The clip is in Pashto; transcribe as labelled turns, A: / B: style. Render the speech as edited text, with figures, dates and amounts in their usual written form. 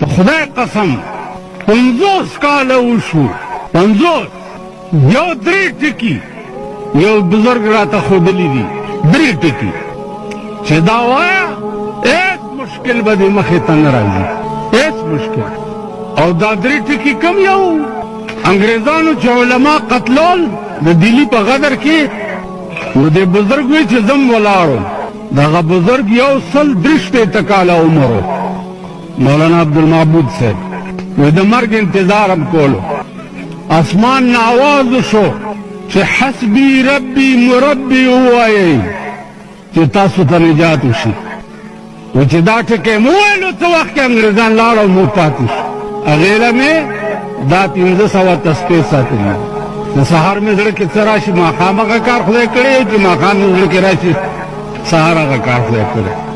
A: په خدای قسم 50 کاله وشو 50 یو 3 ټکي یو بزرګ راته ښودلي دي 3 ټکي چې دا وایه هیڅ مشکل به دې مخې ته نه راځي هیڅ مشکل او دا 3 ټکي کوم یو انګریزانو چې علما قتلول د دلی په غدر کې نو دې بزرګ وی چې زم ولاړو دغه بزرګ یو 103 کاله عمر و مولانا عبدالمعبود صاحب وی د مرګ انتظار هم کولو اسمان نه آواز شو چې حسبي ربي مربي ووایئ چې تاسو ته نجات وشي و چې دا ټکی مو ویلو څه وخت کې انګریزان لاړه او موږ پاتې شو هغې له مې دا 1500 تسبیح ساتلي د سهار مې زړه کې څه راشي ماښام هغه کار خدای کړی چې ماښام مې زړه کې راشي سهار هغه کار خدای کړی